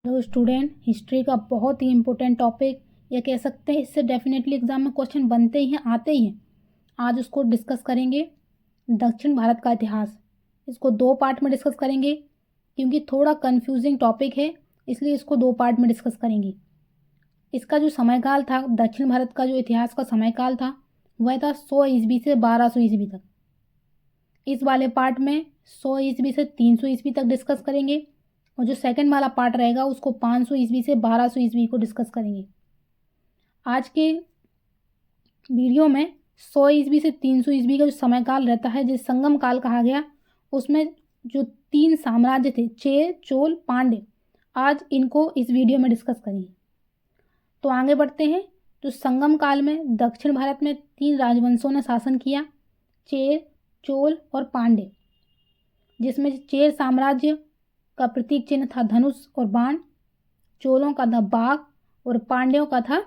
तो student, history का बहुत ही इम्पोर्टेंट टॉपिक, या कह सकते हैं इससे डेफिनेटली एग्जाम में क्वेश्चन बनते ही हैं, आते ही हैं। आज उसको डिस्कस करेंगे, दक्षिण भारत का इतिहास। इसको 2 पार्ट में डिस्कस करेंगे क्योंकि थोड़ा कंफ्यूजिंग टॉपिक है, इसलिए इसको 2 पार्ट में डिस्कस करेंगे। इसका जो समयकाल था, दक्षिण भारत का जो इतिहास का समयकाल था, वह था 100 ईस्वी से 1200 ईस्वी तक। इस वाले पार्ट में 100 ईस्वी से 300 ईस्वी तक डिस्कस करेंगे, और जो सेकंड वाला पार्ट रहेगा उसको 500 ईस्वी से 1200 ईस्वी को डिस्कस करेंगे। आज के वीडियो में 100 ईस्वी से 300 ईस्वी का जो समयकाल रहता है, जिस संगम काल कहा गया, उसमें जो 3 साम्राज्य थे, चेर, चोल, पांड्य, आज इनको इस वीडियो में डिस्कस करेंगे। तो आगे बढ़ते हैं। तो संगम काल में दक्षिण भारत में 3 राजवंशों ने शासन किया, चेर, चोल और पांड्य, जिसमें चेर साम्राज्य का प्रतीक चिन्ह था धनुष और बाण, चोलों का था बाघ और पांड्यों का था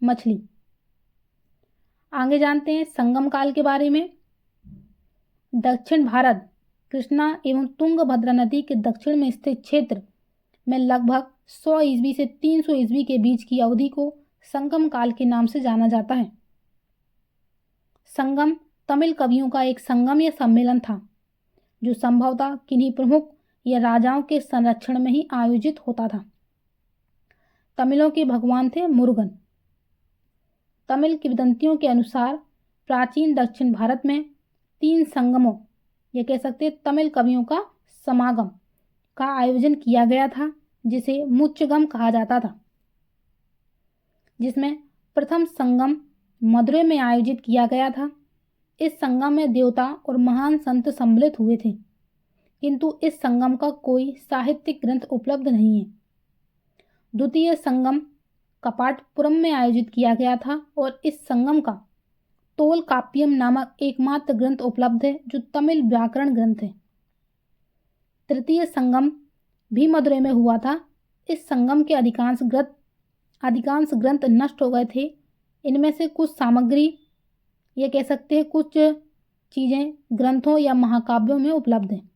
मछली। आगे जानते हैं संगम काल के बारे में। दक्षिण भारत कृष्णा एवं तुंगभद्रा नदी के दक्षिण में स्थित क्षेत्र में लगभग 100 ईस्वी से 300 ईस्वी के बीच की अवधि को संगम काल के नाम से जाना जाता है। संगम तमिल कवियों का एक संगम या सम्मेलन था, जो संभवतः किन्हीं प्रमुख या राजाओं के संरक्षण में ही आयोजित होता था। तमिलों के भगवान थे मुरुगन। तमिल किंवदंतियों के अनुसार प्राचीन दक्षिण भारत में 3 संगमों, या कह सकते हैं तमिल कवियों का समागम का आयोजन किया गया था, जिसे मुच्चगम कहा जाता था। जिसमें प्रथम संगम मदुरै में आयोजित किया गया था। इस संगम में देवता और महान संत सम्मिलित हुए थे, किंतु इस संगम का कोई साहित्यिक ग्रंथ उपलब्ध नहीं है। द्वितीय संगम कपाटपुरम में आयोजित किया गया था, और इस संगम का तोल काप्यम नामक एकमात्र ग्रंथ उपलब्ध है, जो तमिल व्याकरण ग्रंथ है। तृतीय संगम भी मदुरै में हुआ था। इस संगम के अधिकांश ग्रंथ नष्ट हो गए थे। इनमें से कुछ सामग्री, ये कह सकते हैं कुछ चीज़ें ग्रंथों या महाकाव्यों में उपलब्ध हैं।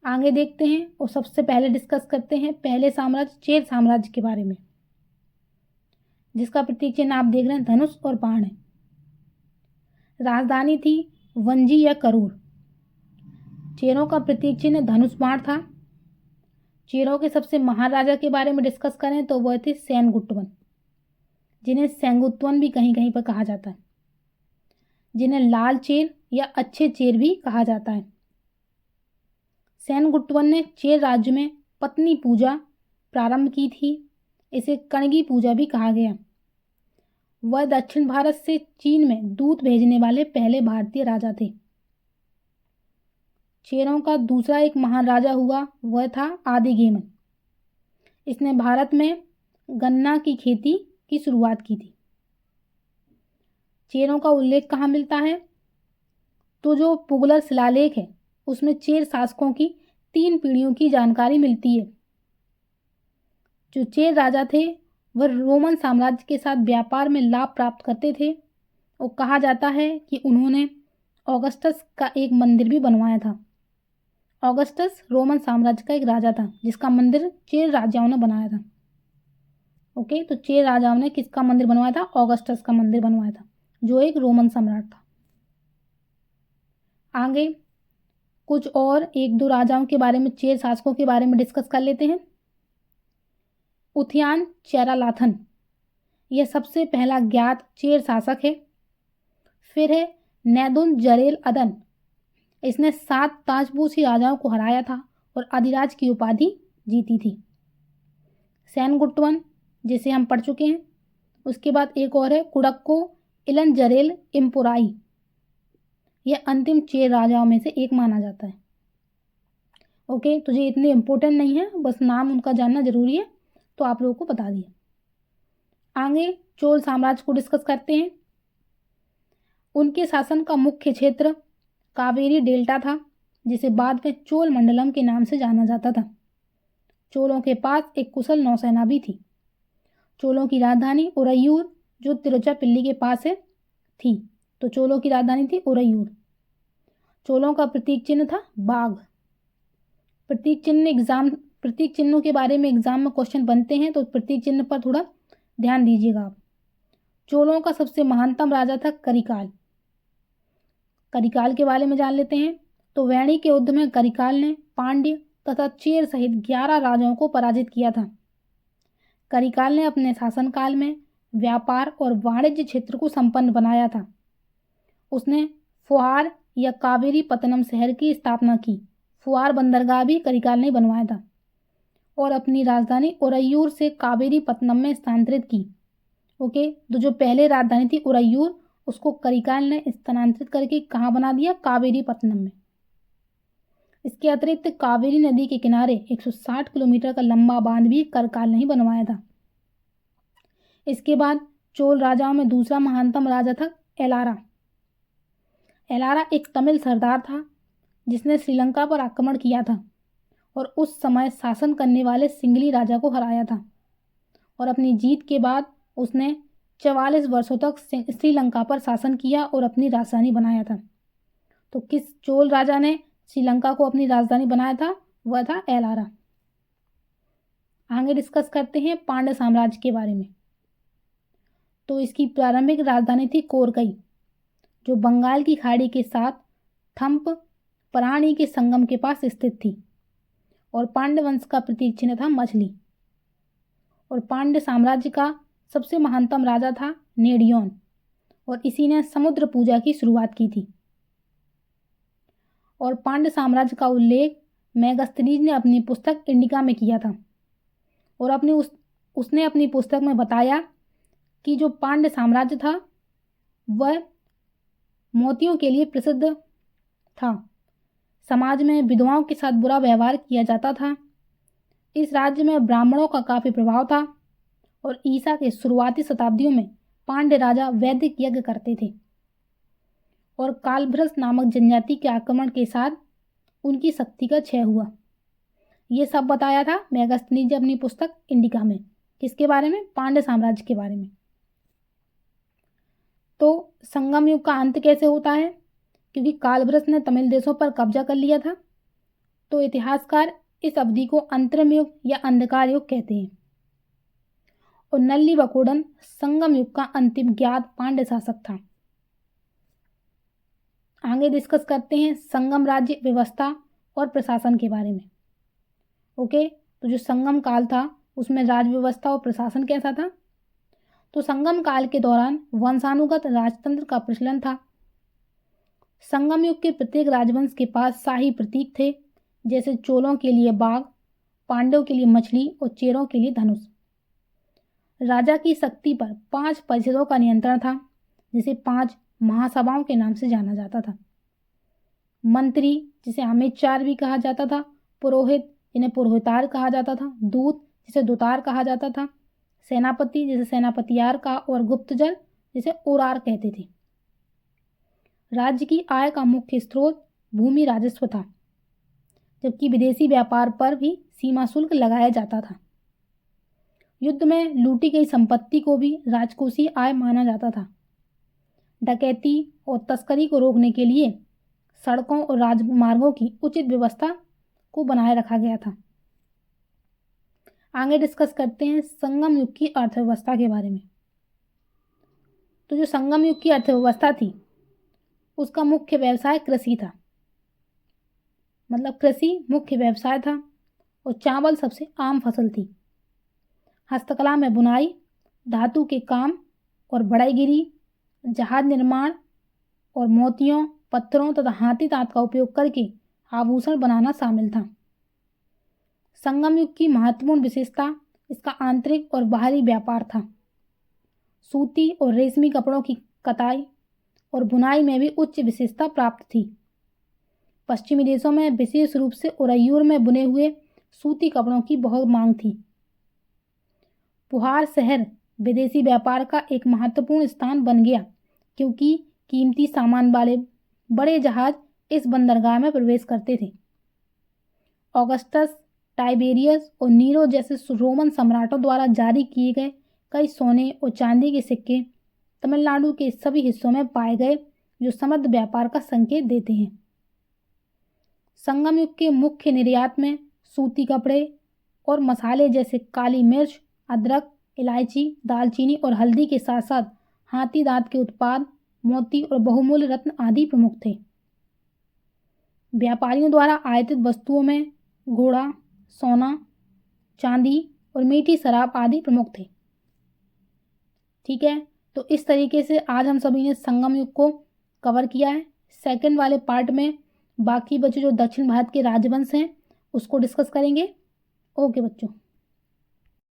आगे देखते हैं और सबसे पहले डिस्कस करते हैं पहले साम्राज्य, चेर साम्राज्य के बारे में, जिसका प्रतीक चिन्ह आप देख रहे हैं धनुष और बाण है। राजधानी थी वंजी या करूर। चेरों का प्रतीक चिन्ह धनुष बाण था। चेरों के सबसे महान राजा के बारे में डिस्कस करें तो वह थे सेनगुट्टवन, जिन्हें सेंगुत्वन भी कहीं कहीं पर कहा जाता है, जिन्हें लाल चेर या अच्छे चेर भी कहा जाता है। सेनगुट्टवन ने चेर राज्य में पत्नी पूजा प्रारंभ की थी। इसे कणगी पूजा भी कहा गया। वह दक्षिण भारत से चीन में दूत भेजने वाले पहले भारतीय राजा थे। चेरों का दूसरा एक महान राजा हुआ, वह था आदिगेमन। इसने भारत में गन्ना की खेती की शुरुआत की थी। चेरों का उल्लेख कहाँ मिलता है? तो जो पुगलर शिलालेख है, उसमें चेर शासकों की 3 पीढ़ियों की जानकारी मिलती है। जो चेर राजा थे वह रोमन साम्राज्य के साथ व्यापार में लाभ प्राप्त करते थे, और कहा जाता है कि उन्होंने ऑगस्टस का एक मंदिर भी बनवाया था। ऑगस्टस रोमन साम्राज्य का एक राजा था, जिसका मंदिर चेर राजाओं ने बनाया था। ओके, तो चेर राजाओं ने किसका मंदिर बनवाया था? ऑगस्टस का मंदिर बनवाया था, जो एक रोमन सम्राट था। आगे कुछ और 1-2 राजाओं के बारे में, चेर शासकों के बारे में डिस्कस कर लेते हैं। उथियान चेरालाथन, यह सबसे पहला ज्ञात चेर शासक है। फिर है नैदुन जरेल अदन, इसने 7 ताजपूसी राजाओं को हराया था और अधिराज की उपाधि जीती थी। सेनगुट्टवन, जिसे हम पढ़ चुके हैं। उसके बाद एक और है कुडक्को इलन जरेल इम्पुराई, यह अंतिम चेर राजाओं में से एक माना जाता है। ओके, तो ये इतने इम्पोर्टेंट नहीं है, बस नाम उनका जानना जरूरी है, तो आप लोगों को बता दिया। आगे चोल साम्राज्य को डिस्कस करते हैं। उनके शासन का मुख्य क्षेत्र कावेरी डेल्टा था, जिसे बाद में चोल मंडलम के नाम से जाना जाता था। चोलों के पास एक कुशल नौसेना भी थी। चोलों की राजधानी उरैयूर, जो तिरुचिरापल्ली के पास है, थी। तो चोलों की राजधानी थी उरैयूर। चोलों का प्रतीक चिन्ह था बाघ। प्रतीक चिन्ह प्रतीक चिन्हों के बारे में एग्जाम में क्वेश्चन बनते हैं, तो प्रतीक चिन्ह पर थोड़ा ध्यान दीजिएगा आप। चोलों का सबसे महानतम राजा था करिकाल। करिकाल के बारे में जान लेते हैं। तो वैणी के युद्ध में करिकाल ने पांड्य तथा चेर सहित 11 राजाओं को पराजित किया था। करिकाल ने अपने शासनकाल में व्यापार और वाणिज्य क्षेत्र को संपन्न बनाया था। उसने फुहार या कावेरी पत्तनम शहर की स्थापना की। फुहार बंदरगाह भी करिकाल ने बनवाया था और अपनी राजधानी उरैयूर से कावेरी पत्तनम में स्थानांतरित की। ओके, तो जो पहले राजधानी थी उरैयूर, उसको करिकाल ने स्थानांतरित करके कहाँ बना दिया? कावेरी पत्तनम में। इसके अतिरिक्त कावेरी नदी के किनारे 160 किलोमीटर का लंबा बांध भी करिकाल ने ही बनवाया था। इसके बाद चोल राजाओं में दूसरा महानतम राजा था एलारा। एलारा एक तमिल सरदार था जिसने श्रीलंका पर आक्रमण किया था और उस समय शासन करने वाले सिंगली राजा को हराया था। और अपनी जीत के बाद उसने 44 वर्षों तक श्रीलंका पर शासन किया और अपनी राजधानी बनाया था। तो किस चोल राजा ने श्रीलंका को अपनी राजधानी बनाया था? वह था एलारा। आगे डिस्कस करते हैं पांड्य साम्राज्य के बारे में। तो इसकी प्रारंभिक राजधानी थी कोरकई, जो बंगाल की खाड़ी के साथ थम्प पराणी के संगम के पास स्थित थी। और पांड्य वंश का प्रतीक चिन्ह था मछली। और पांड्य साम्राज्य का सबसे महानतम राजा था नेडियोन और इसी ने समुद्र पूजा की शुरुआत की थी। और पांड्य साम्राज्य का उल्लेख मेगास्थनीज ने अपनी पुस्तक इंडिका में किया था और उसने अपनी पुस्तक में बताया कि जो पांड्य साम्राज्य था वह मोतियों के लिए प्रसिद्ध था। समाज में विधवाओं के साथ बुरा व्यवहार किया जाता था। इस राज्य में ब्राह्मणों का काफ़ी प्रभाव था और ईसा के शुरुआती शताब्दियों में पांड्य राजा वैदिक यज्ञ करते थे। और कालभ्रस नामक जनजाति के आक्रमण के साथ उनकी शक्ति का क्षय हुआ। ये सब बताया था मेगास्थनीज ने अपनी पुस्तक इंडिका में। किसके बारे में? पांड्य साम्राज्य के बारे में। तो संगम युग का अंत कैसे होता है? क्योंकि कालभ्रस ने तमिल देशों पर कब्जा कर लिया था। तो इतिहासकार इस अवधि को अंतरिम युग या अंधकार युग कहते हैं। और नल्ली वकोडन संगम युग का अंतिम ज्ञात पांड्य शासक था। आगे डिस्कस करते हैं संगम राज्य व्यवस्था और प्रशासन के बारे में। ओके, तो जो संगम काल था उसमें राज व्यवस्था और प्रशासन कैसा था? तो संगम काल के दौरान वंशानुगत राजतंत्र का प्रचलन था। संगम युग के प्रत्येक राजवंश के पास शाही प्रतीक थे, जैसे चोलों के लिए बाघ, पांड्यों के लिए मछली और चेरों के लिए धनुष। राजा की शक्ति पर 5 परिषदों का नियंत्रण था, जिसे 5 महासभाओं के नाम से जाना जाता था। मंत्री, जिसे आमेचार भी कहा जाता था, पुरोहित, जिन्हें पुरोहितार कहा जाता था, दूत, जिसे दूतार कहा जाता था, सेनापति, जिसे सेनापतियार का, और गुप्तचर, जिसे ओरार कहते थे। राज्य की आय का मुख्य स्रोत भूमि राजस्व था, जबकि विदेशी व्यापार पर भी सीमा शुल्क लगाया जाता था। युद्ध में लूटी गई संपत्ति को भी राजकोषीय आय माना जाता था। डकैती और तस्करी को रोकने के लिए सड़कों और राजमार्गों की उचित व्यवस्था को बनाए रखा गया था। आगे डिस्कस करते हैं संगम युग की अर्थव्यवस्था के बारे में। तो जो संगम युग की अर्थव्यवस्था थी उसका मुख्य व्यवसाय कृषि था, मतलब कृषि मुख्य व्यवसाय था और चावल सबसे आम फसल थी। हस्तकला में बुनाई, धातु के काम और बढ़ईगिरी, जहाज निर्माण और मोतियों, पत्थरों तथा हाथी दांत का उपयोग करके आभूषण बनाना शामिल था। संगम युग की महत्वपूर्ण विशेषता इसका आंतरिक और बाहरी व्यापार था। सूती और रेशमी कपड़ों की कताई और बुनाई में भी उच्च विशेषता प्राप्त थी। पश्चिमी देशों में विशेष रूप से उरैयूर में बुने हुए सूती कपड़ों की बहुत मांग थी। पुहार शहर विदेशी व्यापार का एक महत्वपूर्ण स्थान बन गया, क्योंकि कीमती सामान वाले बड़े जहाज इस बंदरगाह में प्रवेश करते थे। ऑगस्टस, टाइबेरियस और नीरो जैसे रोमन सम्राटों द्वारा जारी किए गए कई सोने और चांदी के सिक्के तमिलनाडु के सभी हिस्सों में पाए गए, जो समृद्ध व्यापार का संकेत देते हैं। संगम युग के मुख्य निर्यात में सूती कपड़े, और मसाले जैसे काली मिर्च, अदरक, इलायची, दालचीनी और हल्दी के साथ साथ हाथी दांत के उत्पाद, मोती और बहुमूल्य रत्न आदि प्रमुख थे। व्यापारियों द्वारा आयातित वस्तुओं में घोड़ा, सोना, चांदी और मीठी शराब आदि प्रमुख थे। ठीक है, तो इस तरीके से आज हम सभी ने संगम युग को कवर किया है। सेकंड वाले पार्ट में बाकी बचे जो दक्षिण भारत के राजवंश हैं उसको डिस्कस करेंगे। ओके बच्चों।